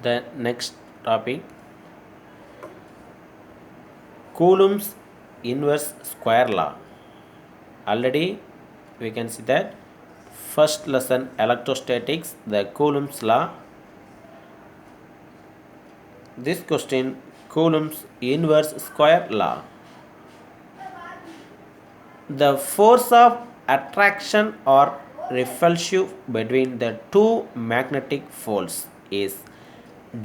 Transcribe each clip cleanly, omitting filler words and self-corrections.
The next topic, Coulomb's inverse square law. Already we can see that first lesson electrostatics, the Coulomb's law. This question, Coulomb's inverse square law. The force of attraction or repulsion between the two magnetic poles is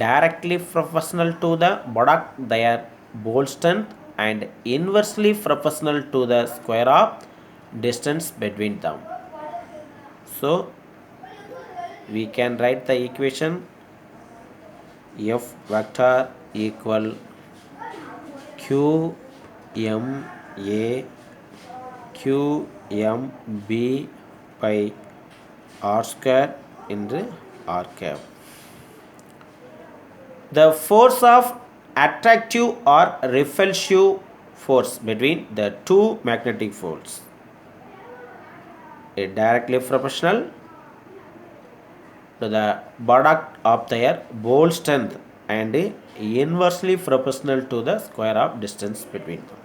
directly proportional to the product their pole strength and inversely proportional to the square of distance between them. So we can write the equation F vector equal Q M A Q M B by R square into R cap. The force of attractive or repulsive force between the two magnetic poles is directly proportional to the product of their pole strength and inversely proportional to the square of distance between them.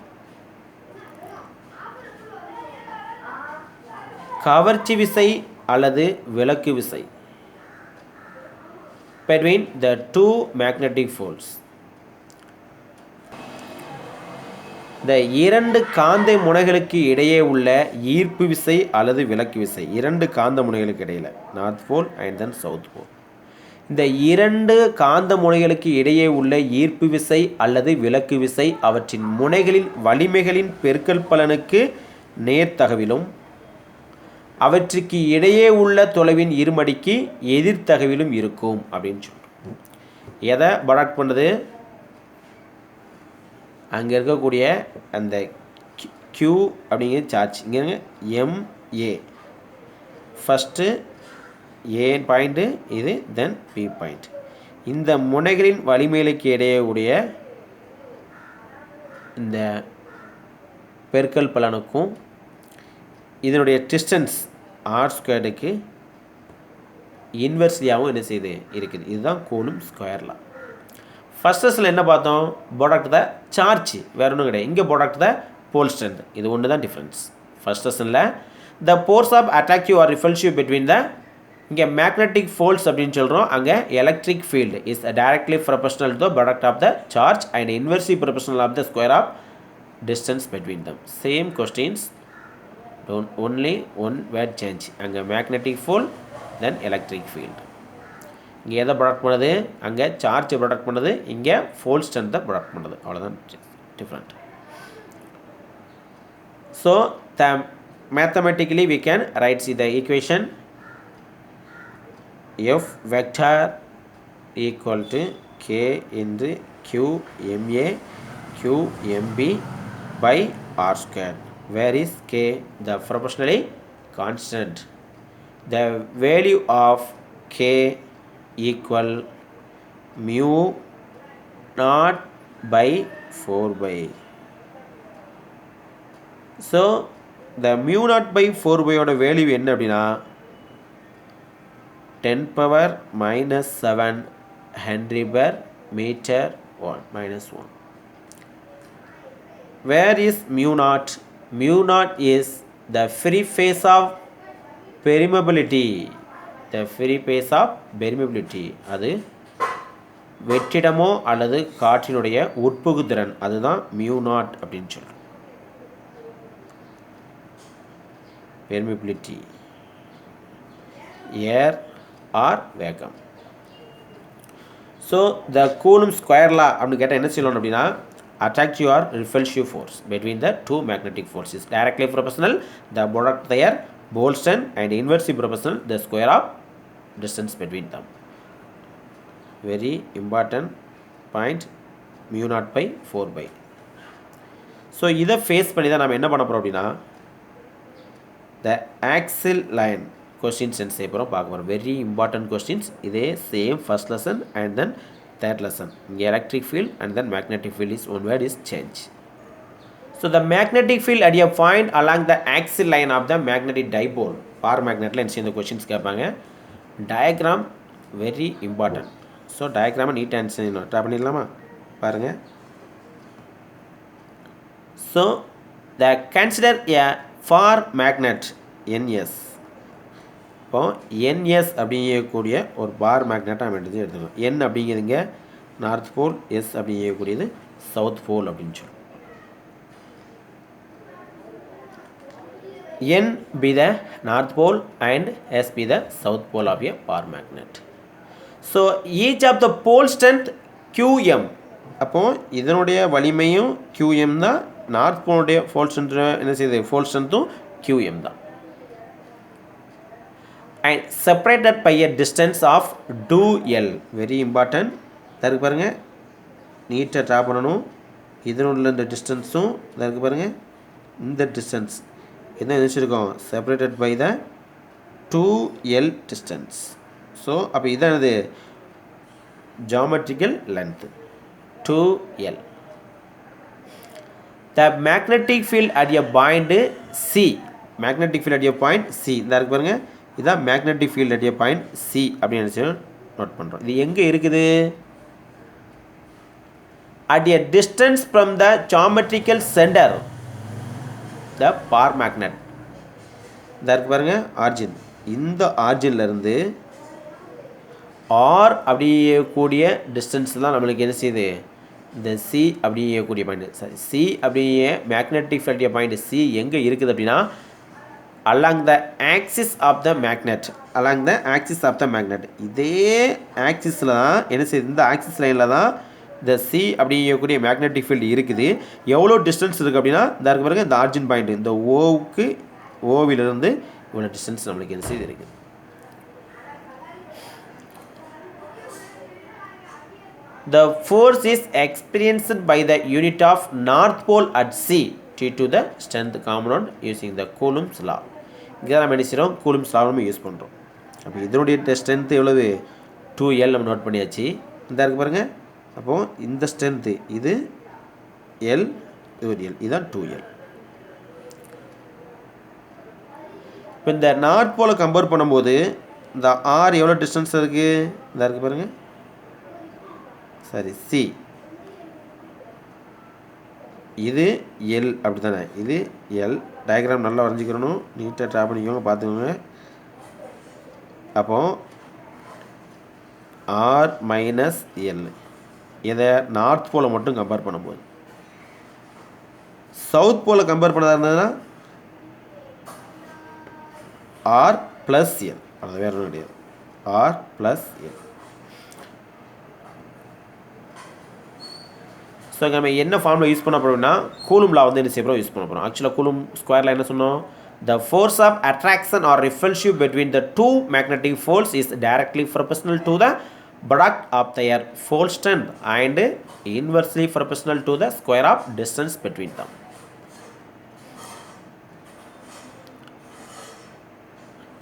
கவர்ச்சி விசை அல்லது விலக்கு விசை between the two magnetic poles. இந்த இரண்டு காந்த முனைகளுக்கு இடையே உள்ள ஈர்ப்பு விசை அல்லது விலக்கு விசை, இரண்டு காந்த முனைகளுக்கு இடையில், நார்த் போல் அண்ட் தென் சவுத் போல். இந்த இரண்டு காந்த முனைகளுக்கு இடையே உள்ள ஈர்ப்பு விசை அல்லது விலக்கு விசை அவற்றின் முனைகளின் வலிமைகளின் பெருக்கல் பலனுக்கு நேர்த்தகவிலும் அவற்றுக்கு இடையே உள்ள தொலைவின் இருமடிக்கு எதிர்த்தகவிலும் இருக்கும் அப்படின்னு சொல்கிறோம். எதை ப்ராடக்ட் பண்ணுது? அங்கே இருக்கக்கூடிய அந்த Q அப்படிங்கிற சார்ஜ், இங்கே MA ஃபஸ்ட்டு A பாயிண்ட்டு இது, தென் P பாயிண்ட். இந்த முனைகளின் வலிமைகளுக்கு இடையே உடைய இந்த பெருக்கல் பலனுக்கும் இதனுடைய டிஸ்டன்ஸ் ஆர் ஸ்கொயருக்கு இன்வெர்ஸ்லியாகவும் என்ன செய்யுது இருக்குது. இதுதான் கூலும் ஸ்கொயர் லா. ஃபஸ்ட் லெசனில் என்ன பார்த்தோம்? ப்ராடக்ட் த சார்ஜ், வேறு ஒன்றும் கிடையாது. இங்கே ப்ராடக்ட் த போல் ஸ்ட்ரென்த், இது ஒன்று தான் டிஃப்ரென்ஸ். ஃபஸ்ட் லெசனில் the force of attractive or repulsive between the, இங்கே மேக்னெட்டிக் ஃபோல்ஸ் அப்படின்னு சொல்கிறோம், அங்கே electric field is directly proportional to product of the charge and inversely proportional of the square of distance between them. Same questions, don't only one word change. அங்கே magnetic field, then electric field. இங்கே எதை product பண்ணுது? அங்கே charge product பண்ணுது, இங்கே ஃபோல் ஸ்ட்ரென்த்தை product பண்ணுது. அவ்வளோதான் different. So mathematically we can write the equation F vector equal to K into Q MA Q MB by R square. Where is K? The proportionally constant. The value of K equal mu naught by 4 by. So the mu naught by 4 by ஓட value என்ன அப்படின்னா 10 power minus 7 Henry per meter 1 minus 1. Where is mu naught? Mu naught is the free phase of permeability. The free phase of permeability. அது வெற்றிடமோ அல்லது காற்றினுடைய உட்புகுதிறன், அதுதான் mu naught அப்படின்னு சொல்கிறோம். permeability, air or vacuum. So the Coulomb square law அப்படின்னு கேட்டால் என்ன சொல்லணும் அப்படின்னா, attractive or repulsive force between the two magnetic forces directly proportional the product their pole strength and inversely proportional the square of distance between them. Very important point, mu naught by 4 by. So இதை face பண்ணி தான் நம்ம என்ன பண்ண போகிறோம் அப்படின்னா, the axial line questions and செய்ய போகிறோம், பார்க்க போகிறோம். Very important questions. இதே same first lesson and then third lesson. இங்கே electric field and then magnetic field is one word is change. So the magnetic field at a point along the axial line of the magnetic dipole. Bar மேக்னெட்டில் என்ன இந்த questions கேட்பாங்க. Diagram very important. So டயக்ராமை neat answer draw பண்ணிடலாமா பாருங்கள். So the consider a bar magnet NS. இப்போ NS அப்படிங்கக்கூடிய ஒரு பார் மேக்னெட்டை நம்ம எடுத்துக்கணும். என் அப்படிங்கிறதுங்க நார்த் போல், எஸ் அப்படிங்கக்கூடியது சவுத் போல் அப்படின்னு சொல்லி. N be the north pole and S be the south pole of a bar magnet. So each of the pole strength QM. அப்போ இதனுடைய வலிமையும் QM தான். நார்த் போலுடைய pole strength என்ன செய்யுது, pole strengthும் QM தான். And separated by a distance of 2L. Very important. இதற்கு பாருங்க நீட்டாக ட்ரா பண்ணணும். இதனுள்ள இந்த டிஸ்டன்ஸும் இதற்கு பாருங்க இந்த டிஸ்டன்ஸ் என்ன நினச்சிருக்கோம், separated by the 2L distance. So அப்போ இதான் இது geometrical length 2L. The magnetic field at a point C. Magnetic field at a point C இந்த இருக்கு பாருங்க, இதுதான் magnetic field at a point C அப்படின்னு நினச்சி நோட் பண்ணுறோம். இது எங்கே இருக்குது, at a distance from the geometrical center the bar magnet. இதற்கு பாருங்க ஆர்ஜின், இந்த ஆர்ஜின்ல இருந்து ஆர் அப்படியக்கூடிய டிஸ்டன்ஸ் தான் நம்மளுக்கு என்ன செய்யுது, இந்த சி அப்படியக்கூடிய பாயிண்ட். சாரி, சி அப்படியே மேக்னெட்டிக் ஃபீல்ட் பாயிண்ட் சி எங்கே இருக்குது அப்படின்னா along the axis of the magnet. Along the axis of the magnet. இதே ஆக்சிஸில் தான் என்ன செய்யுது, இந்த ஆக்சிஸ் லைனில் தான் இந்த சி அப்படிங்கக்கூடிய மேக்னெட்டிக் ஃபீல்டு இருக்குது. எவ்வளோ டிஸ்டன்ஸ் இருக்குது அப்படின்னா இந்த இருக்கு பாருங்க, இந்த ஆர்ஜின் பாயிண்ட் இந்த ஓவுக்கு ஓவிலிருந்து இவ்வளோ டிஸ்டன்ஸ் நம்மளுக்கு என்ன செய்து இருக்குது. The force is experienced by the unit of north pole at C due to the strength component using the Coulomb's law. இங்கே நம்ம என்ன செய்கிறோம், கூலும்ஸ் லா நம்ம யூஸ் பண்ணுறோம். அப்போ இதனுடைய ஸ்ட்ரென்த் எவ்வளவு, 2L நம்ம நோட் பண்ணியாச்சு. இந்த இருக்கு பாருங்கள், அப்போது இந்த ஸ்ட்ரென்த்து இது L, இது L, இதுதான் 2L. இப்போ இந்த நார்த் போலை கம்பேர் பண்ணும்போது இந்த ஆர் எவ்வளோ டிஸ்டன்ஸ் இருக்குது, இந்த இருக்குது பாருங்கள், சரி சி இது எல் அப்படி தானே, இது எல். டயக்ராம் நல்லா வரைஞ்சிக்கிறணும், நீட்டாக ட்ரா பண்ணிக்கோங்க, பார்த்துக்கோங்க. அப்போது ஆர் மைனஸ் எல் இதை நார்த் போலை மட்டும் கம்பேர் பண்ணும்போது, சவுத் போலை கம்பேர் பண்ணதாக இருந்ததுன்னா ஆர் ப்ளஸ் எல், அது வேறு ஒன்றும் கிடையாது, ஆர் ப்ளஸ் எல். ஸோ நம்ம என்ன ஃபார்மில் யூஸ் பண்ண போகிறோம்னா கூலும் லா வந்து என்ன செய்ய போகிறோம், யூஸ் பண்ண போகிறோம். ஆக்சுவலாக கூலும் ஸ்கொயரில் என்ன சொன்னோம், the force of attraction or repulsive between the two magnetic poles is directly proportional to the product of their pole strength and inversely proportional to the square of distance between them.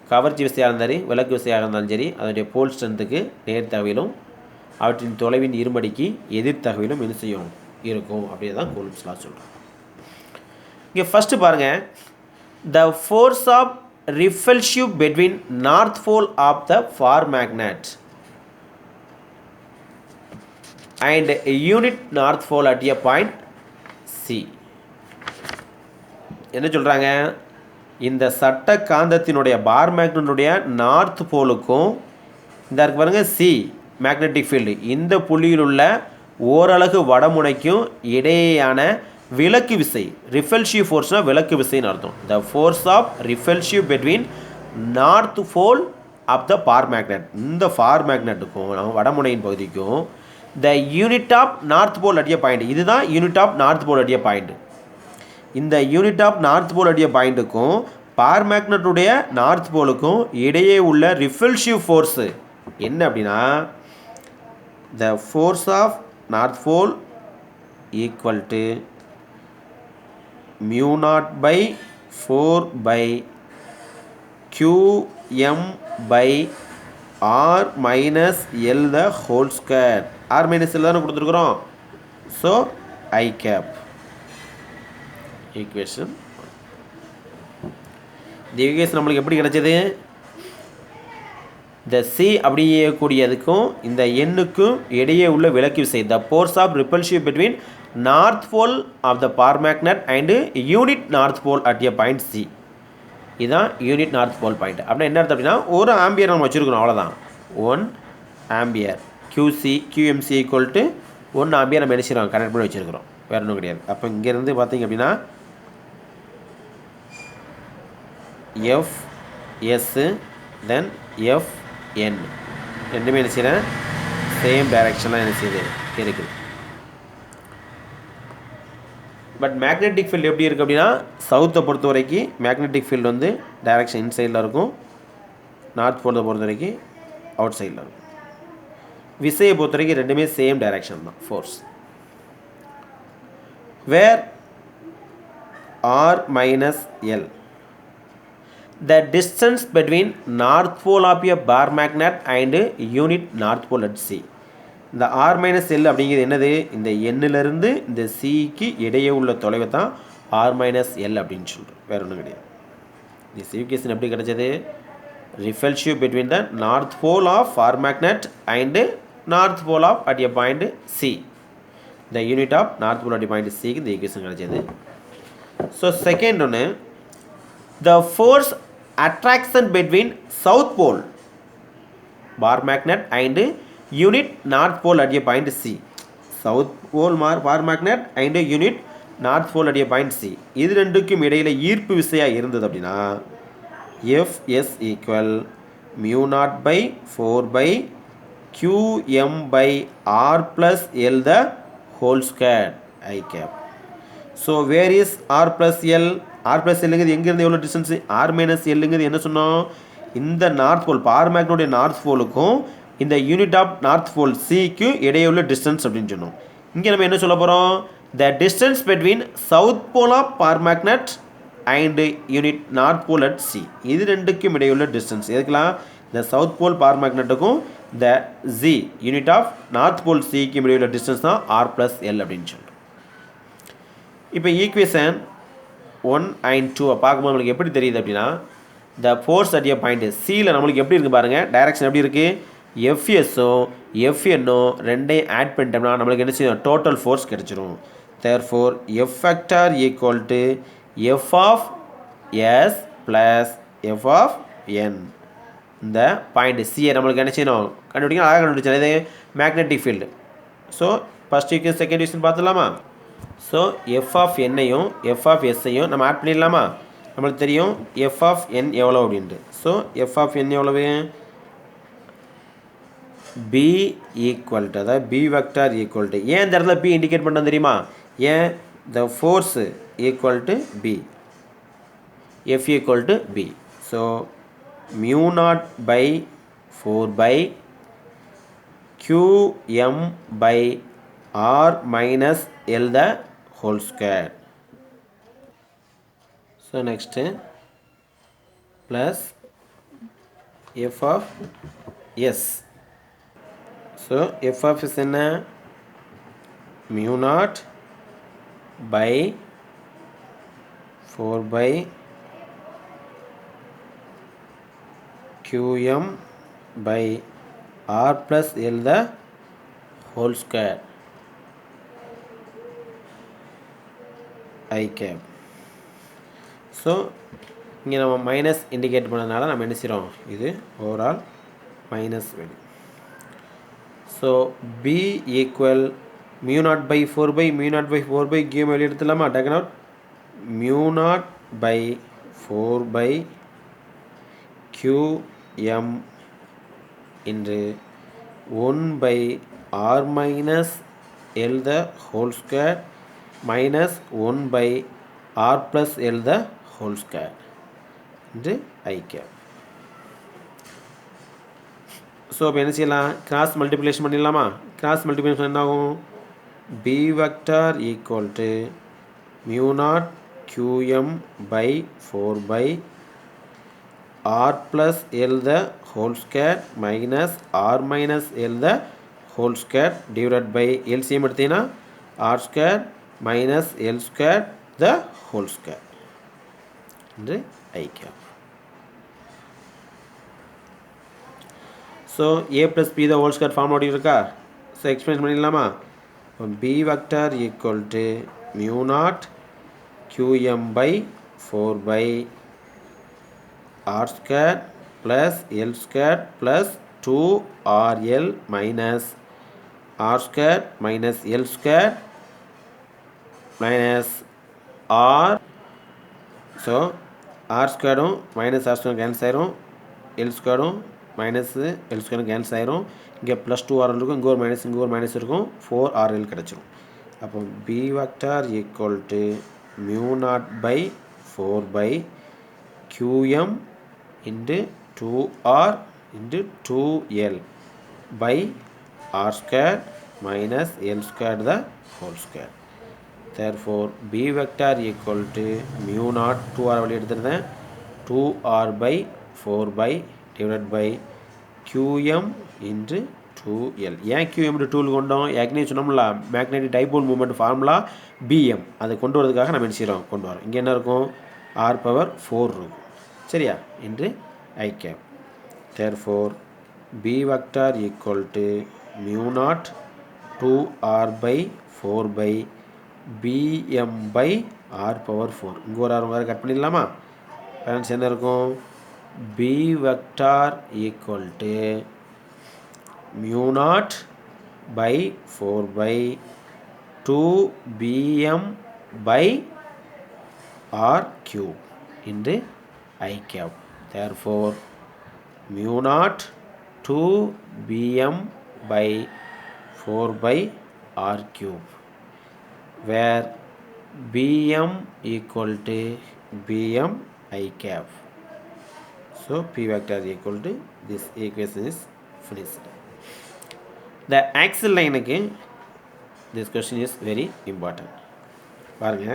கவர்ச்சி விசையாக இருந்தாலும் சரி, விலக்கு விசையாக இருந்தாலும் சரி, அதனுடைய போல் ஸ்ட்ரென்த்துக்கு நேர்த்தகவிலும் அவற்றின் தொலைவின் இருமடிக்கு எதிர்த்தகவிலும் என்ன செய்யும் இருக்கும். அப்படியே தான் கூலும்ஸ் லா சொல்கிறோம். இங்கே ஃபஸ்ட்டு பாருங்கள், the force of repulsive between north pole of the bar magnet and a unit north pole at a point C. என்ன சொல்கிறாங்க, இந்த சட்ட காந்தத்தினுடைய பார் மேக்னெட்டுடைய நார்த் போலுக்கும் இந்த இருக்கு பாருங்க சி மேக்னெட்டிக் ஃபீல்டு, இந்த புள்ளியில் உள்ள ஓரலகு வடமுனைக்கும் இடையேயான விலக்கு விசை, ரிப்பல்சிவ் ஃபோர்ஸ்னால் விலக்கு விசைன்னு அர்த்தம். The force of repulsive between north pole of the bar magnet, இந்த ஃபார் மேக்னெட்டுக்கும் வடமுனையின் பகுதிக்கும் the unit of north pole அடிய பாயிண்ட், இதுதான் யூனிட் ஆஃப் நார்த் போல் அடிய பாயிண்ட். இந்த யூனிட் ஆஃப் நார்த் போல் அடிய பாயிண்ட்டுக்கும் பார் மேக்னெட்டுடைய நார்த் போலுக்கும் இடையே உள்ள ரிப்பல்சிவ் ஃபோர்ஸு என்ன அப்படின்னா the force of north pole equal to mu not by 4 QM by R minus L the whole square. R minus L தானே கொடுத்துருக்குறோம். So I cap equation. இந்த equation நம்மளுக்கு எப்படி கிடைச்சது, இந்த சி அப்படியக்கூடியதுக்கும் இந்த எண்ணுக்கும் இடையே உள்ள விலக்கு விசை the force of repulsive between north pole of the bar magnet and unit north pole at a point C. இதுதான் யூனிட் நார்த் போல் பாயிண்ட். அப்படின்னா என்ன அர்த்தம் அப்படின்னா ஒரு ஆம்பியர் நம்ம வச்சுருக்கணும், அவ்வளோதான். 1 ampere QMC equal to 1 ampere நம்ம நினைச்சிருக்கோம், கனெக்ட் பண்ணி வச்சுருக்கிறோம், வேறு ஒன்றும் கிடையாது. அப்போ இங்கேருந்து பார்த்தீங்க அப்படின்னா FS தென் FN ரெண்டுமே என்ன செய்கிறேன், சேம் டைரக்ஷனாக என்ன செய்யுது இருக்குது. பட் மேக்னெட்டிக் ஃபீல்டு எப்படி இருக்குது அப்படின்னா சவுத்தை பொறுத்த வரைக்கும் மேக்னெட்டிக் ஃபீல்டு வந்து டைரக்ஷன் இன்சைடில் இருக்கும், நார்த் போல்டை பொறுத்த வரைக்கும் அவுட் சைடில் இருக்கும். விசையை பொறுத்த வரைக்கும் ரெண்டுமே சேம் டைரக்ஷன் தான், force. Where R minus L the distance between north pole of a bar magnet and unit north pole at C. இந்த R minus L அப்படிங்கிறது என்னது, இந்த எண்ணிலிருந்து இந்த சிக்கு இடையே உள்ள தொலைவை தான் R minus L அப்படின்னு சொல்கிறோம், வேறு ஒன்றும் கிடையாது. இந்த சிவிகேஷன் எப்படி கிடைச்சது, repulsive between the north pole of bar magnet and north pole of at a point C. the unit of north pole at a point C க்கு இந்த ஈக்குவேஷன் கிடைச்சது. ஸோ செகண்ட் ஒன்று, the force attraction between south pole bar magnet and unit north pole at a point C. south pole bar magnet and unit north pole at a point C. இது ரெண்டுக்கும் இடையில் ஈர்ப்பு விசையாக இருந்தது அப்படின்னா FS equal mu naught by 4 by QM by R plus L the whole square I cap. So where is R plus L, R plus எல்லுங்கிறது எங்கேருந்து எவ்வளோ distance, R minus எல்லுங்கிறது என்ன சொன்னோம், இந்த நார்த் போல் பார் மேக்னோடைய நார்த் போலுக்கும் இந்த யூனிட் ஆஃப் நார்த் போல் சிக்கும் இடையே உள்ள டிஸ்டன்ஸ் அப்படின்னு சொன்னோம். இங்கே நம்ம என்ன சொல்ல போகிறோம், the distance between south pole of bar magnet and unit north pole at C. இது ரெண்டுக்கும் இடையே உள்ள டிஸ்டன்ஸ் எதுக்கெல்லாம், இந்த சவுத் போல் பார் மேக்னட்டுக்கும் இந்த G unit of north pole சிக்கும் இடையே உள்ள டிஸ்டன்ஸ் தான் ஆர் ப்ளஸ் எல் அப்படின்னு சொல்கிறோம். இப்போ ஈக்குவேஷன் 1 and 2 பார்க்கும்போது நம்மளுக்கு எப்படி தெரியுது அப்படின்னா the force at a point சியில் நம்மளுக்கு எப்படி இருக்குது பாருங்கள், டைரக்ஷன் எப்படி இருக்குது, எஃப்எஸ்ஸும் எஃப்என்னும் ரெண்டையும் ஆட் பண்ணிட்டோம்னா நம்மளுக்கு என்ன செய்யும், டோட்டல் ஃபோர்ஸ் கிடச்சிரும். Therefore F vector equal to F of S plus F of N. இந்த பாயிண்ட் சியை நம்மளுக்கு என்ன செய்யணும், கண்டுபிடிக்கணும். அழகாக கண்டுபிடிச்சோம், இது magnetic field. So first equation second equation பார்த்துலாமா. ஸோ எஃப் ஆஃப் என்னையும் எஃப் ஆஃப் எஸ்ஸையும் நம்ம ஆட் பண்ணிடலாமா, நம்மளுக்கு தெரியும் எஃப் ஆஃப் என் எவ்வளோ அப்படின்ட்டு. ஸோ எஃப் ஆஃப் என் எவ்வளவு, பி ஈக்குவல் டு, அதாவது பி வெக்டார் ஈக்குவல் டு, ஏன் இந்த இடத்துல பி இண்டிகேட் பண்ணோம் தெரியுமா, ஏன் the force equal to B, F equal to B. So mu not by 4 by QM by R minus L the whole square. So next plus f of s. So f of s என்ன, mu naught by 4 by QM by R plus L the whole square I cap. So இங்கே நம்ம minus indicate பண்ணதுனால நம்ம என்ன செய்கிறோம், இது overall minus வேணும். So B equal mu not by 4 by mu not by 4 by கியூம் வெளியே எடுத்துலாமா, taken out mu not by 4 by QM into 1 by R minus L the whole square minus 1 by R plus L the whole square into I cap. So இப்போ என்ன செய்யலாம், cross multiplication பண்ணிடலாமா. Cross multiplication என்ன ஆகும், B vector equal to mu naught QM by 4 by R plus L the whole square minus R minus L the whole square divided by LCM எடுத்தீங்கன்னா R square minus L square the whole square என்று I cap. So a + b the whole square form அப்படி இருக்கா? So explain பண்ணிடலாமா? b vector equal to mu naught qm by 4 by r square plus l square plus 2rl minus r square minus l square minus r. So R ஸ்கொயரும் minus R square cancel ஆயிரும், L ஸ்கொயரும் minus L ஸ்கொயரும் cancel ஆயிரும். இங்கே +2rl இருக்கும், இங்கே ஒரு minus இருக்கும், 4rl கிடச்சிரும். அப்போ b vector equal to mu naught by 4 by qm into 2r into 2l by r square minus l square the whole square. Therefore b vector equal to mu naught 2r வழி எடுத்துருந்தேன் 2r by 4 by divided by qm into 2l. ஏன் qm into 2 கொண்டோம்? ஏற்கனவே சொன்னோம்ல magnetic dipole moment formula bm, அதை கொண்டு வரதுக்காக நம்ம என்ன செய்கிறோம், கொண்டு வரோம். இங்கே என்ன இருக்கும், r⁴ இருக்கும், சரியா, என்று I cap. Therefore b vector equal to mu naught 2r by 4 by bm by r⁴. இங்கே ஒரு r கட் பண்ணிடலாமா? பேரண்ட்ஸ் என்ன இருக்கும், b vector equal to mu naught by 4 by 2bm by r cube into I cap. Therefore mu naught 2bm by 4 by r cube, where bm equal to bm I cap. So p vector equal to this equation is finished. The axial line again, this question is very important. பாருங்க,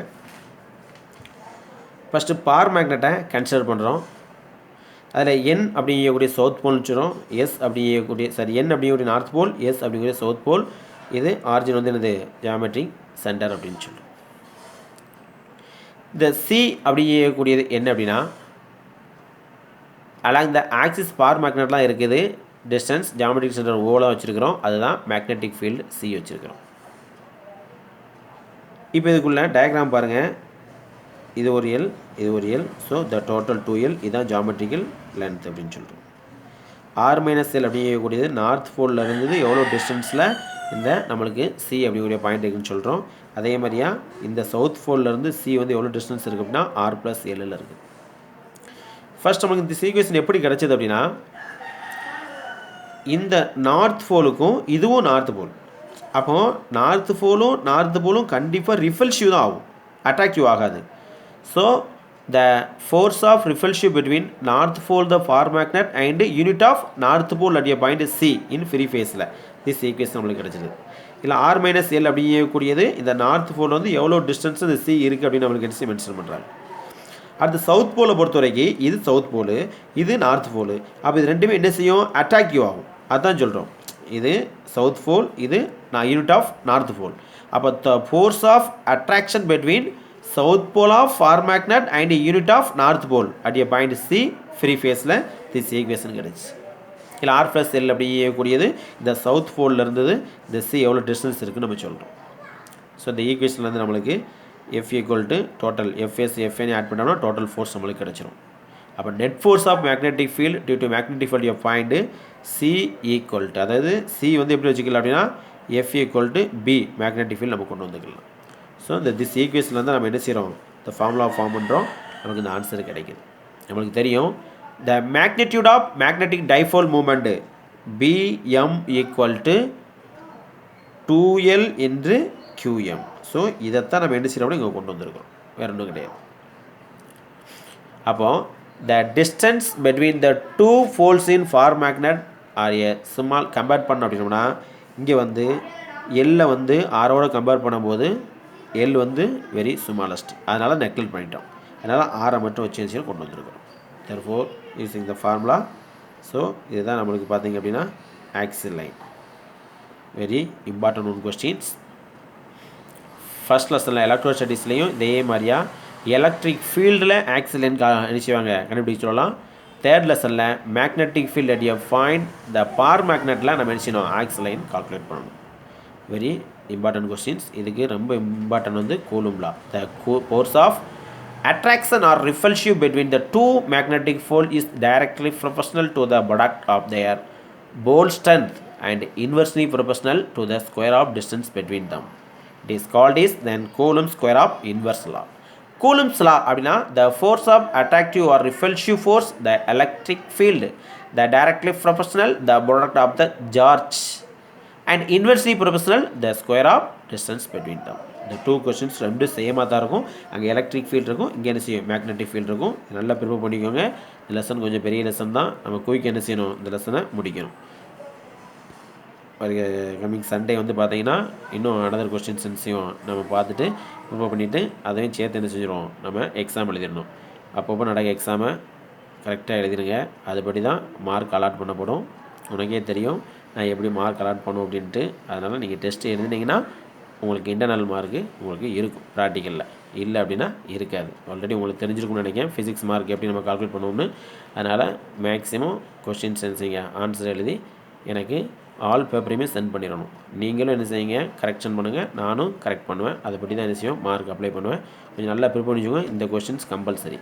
first பார் மேக்னெட்டை consider பண்ணுறோம். அதில் என் அப்படிங்கக்கூடிய south pole வச்சுரும், S அப்படிங்கக்கூடிய என் அப்படிங்கக்கூடிய north pole, S அப்படிங்கக்கூடிய south pole. இது origin வந்து என்னது, ஜியாமெட்ரிக் சென்டர் அப்படின்னு சொல்லுவோம். இந்த சி அப்படிங்கக்கூடியது என்ன அப்படின்னா, அலாங் த ஆக்சிஸ் பார் மேக்னெட்லாம் இருக்குது, டிஸ்டன்ஸ் ஜியாமெட்ரிக் சென்டர் ஓலாக வச்சுருக்கிறோம், அதுதான் மேக்னெட்டிக் ஃபீல்டு சி வச்சுருக்கிறோம். இப்போ இதுக்குள்ளே டயக்ராம் பாருங்கள், இது ஒரு எல், இது ஒரு L. So the total 2l, இதுதான் ஜியாமெட்ரிக்கல் லென்த் அப்படின்னு சொல்கிறோம். r - l அப்படிங்கக்கூடியது நார்த் போலில் இருந்தது எவ்வளோ டிஸ்டன்ஸில் இந்த நம்மளுக்கு சி அப்படிங்கக்கூடிய பாயிண்ட் இருக்குன்னு சொல்கிறோம். அதே மாதிரியா இந்த சவுத் போலில் இருந்து சி வந்து எவ்வளோ டிஸ்டன்ஸ் இருக்குது அப்படின்னா r+l இருக்குது. ஃபர்ஸ்ட் நம்மளுக்கு இந்த ஈக்குவேஷன் எப்படி கிடச்சிது அப்படின்னா, இந்த நார்த் போலுக்கும் இதுவும் நார்த் போல், அப்போது நார்த் போலும் கண்டிப்பாக ரிஃபல்சிவ் தான் ஆகும், அட்ராக்டிவ் ஆகாது. So the force of repulsive between north pole the far magnet and unit of north pole at a point C in free phaseல this equation நம்மளுக்கு கிடைச்சது. இல்லை r - l அப்படிங்கக்கூடியது இந்த நார்த் போல் வந்து எவ்வளோ டிஸ்டன்ஸ் இந்த சி இருக்குது அப்படின்னு நம்மளுக்கு மென்ஷன் பண்ணுறாங்க. அடுத்து சவுத் போலை பொறுத்த வரைக்கும் இது சவுத் போலு, இது நார்த் போலு. அப்போ இது ரெண்டுமே என்ன செய்யும், அட்ராக்டிவ் ஆகும், அதுதான் சொல்கிறோம். இது சவுத் போல், இது யூனிட் ஆஃப் நார்த் போல். அப்போ the force of attraction between south pole of bar magnet and unit of north pole at a point C free ஃபேஸில் திஸ் ஈக்குவேஷன் கிடச்சி. இல்லை r+l அப்படிங்கக்கூடியது இந்த சவுத் போலில் இருந்தது, இந்த சி எவ்வளோ டிஸ்டன்ஸ் இருக்குன்னு நம்ம சொல்கிறோம். ஸோ இந்த ஈக்குவேஷன்லேருந்து நம்மளுக்கு F equal to total F S எஃப்என்னு ஆட் பண்ணோம்னா டோட்டல் ஃபோர்ஸ் நம்மளுக்கு கிடச்சிரும். அப்போ net force of magnetic field due to magnetic field of point C equal to, அதாவது சி வந்து எப்படி வச்சுக்கலாம் அப்படின்னா F equal to B magnetic field நம்ம கொண்டு வந்துக்கலாம். ஸோ இந்த திஸ் ஈக்குவேஷன்லேருந்து நம்ம என்ன செய்கிறோம், இந்த ஃபார்முலா ஃபார்ம் பண்ணுறோம், நமக்கு இந்த ஆன்சர் கிடைக்குது. நம்மளுக்கு தெரியும் the magnitude of magnetic dipole moment BM equal to 2L என்று QM. ஸோ இதைத்தான் நம்ம என்ன செய்யறோம், இங்கே கொண்டு வந்திருக்கிறோம், வேறு ஒன்றும் கிடையாது. அப்போது the distance between the two poles in bar magnet are a small compare பண்ணோம் அப்படின்னோம்னா, இங்கே வந்து எல்லை வந்து ஆரோட கம்பேர் பண்ணும்போது எல் வந்து வெரி ஸ்மாலஸ்ட், அதனால் நெக்லெக்ட் பண்ணிட்டோம். அதனால் ஆரை மட்டும் வச்சு கொண்டு வந்துருக்கிறோம். therefore using the formula. So இதுதான் நம்மளுக்கு பார்த்தீங்க அப்படின்னா axial line. Very important one questions. First லெசனில் எலக்ட்ரோ ஸ்டடீஸ்லேயும் இதே மாதிரியா எலக்ட்ரிக் ஃபீல்டில் ஆக்சில் லைன் என்ன செய்வாங்க கண்டுபிடிக்க சொல்லலாம். தேர்ட் லெசனில் magnetic field at a point the bar மேக்னெட்டில் நம்ம என்ன செய்யணும் ஆக்ஸ் லைன் கால்குலேட் பண்ணணும். Very important questions. இதுக்கு ரொம்ப இம்பார்ட்டன்ட் வந்து Coulomb law. The force of attraction or repulsive between the two magnetic poles is directly proportional to the product of their pole strength and inversely proportional to the square of distance between them. It is called is then Coulomb's square of inverse law. Coulomb's law அப்படினா the force of attractive or repulsive force, the electric field, the directly proportional the product of the charge and inversely proportional the square of distance between them. இந்த 2 questions ரெண்டும் சேமாக தான் இருக்கும். அங்கே electric field இருக்கும், இங்கே என்ன செய்யும் மேக்னெட்டிக் ஃபீல்டு இருக்கும். நல்லா ப்ரிப்பேர் பண்ணிக்கோங்க. இந்த லெசன் கொஞ்சம் பெரிய லெசன் தான். நம்ம குயிக் என்ன செய்யணும், இந்த லெசனை முடிக்கணும். கம்மிங் சண்டே வந்து பார்த்தீங்கன்னா இன்னும் அனதர் கொஸ்டின்ஸ் என்ன செய்யும் நம்ம பார்த்துட்டு ப்ரிப்பேர் பண்ணிவிட்டு அதையும் சேர்த்து என்ன செஞ்சிடும் நம்ம எக்ஸாம் எழுதிடணும். அப்பப்போ நடக்க எக்ஸாமை கரெக்டாக எழுதிடுங்க. அதுபடி தான் மார்க் அலாட் பண்ணப்படும். உனக்கே தெரியும் நான் எப்படி மார்க் அலாட் பண்ணும் அப்படின்ட்டு. அதனால் நீங்கள் டெஸ்ட்டு எழுதினீங்கன்னா உங்களுக்கு இன்டர்னல் மார்க்கு உங்களுக்கு இருக்கும் ப்ராக்டிக்கலில். இல்லை அப்படின்னா இருக்காது. ஆல்ரெடி உங்களுக்கு தெரிஞ்சிருக்கும்னு நினைக்கிறேன் ஃபிசிக்ஸ் மார்க் எப்படி நம்ம கால்குலேட் பண்ணுவோம்னு. அதனால் மேக்ஸிமம் கொஸ்டின்ஸ் என்ன செய்யுங்க ஆன்சர் எழுதி எனக்கு ஆல் பேப்பரையுமே சென்ட் பண்ணிடணும். நீங்களும் என்ன செய்யுங்க கரெக்ஷன் பண்ணுங்கள், நானும் கரெக்ட் பண்ணுவேன். அதை பற்றி தான் என்ன செய்யும் மார்க் அப்ளை பண்ணுவேன். கொஞ்சம் நல்லா ப்ரிப்பேர் பண்ணிக்கோங்க. இந்த கொஸ்டின்ஸ் கம்பல்சரி.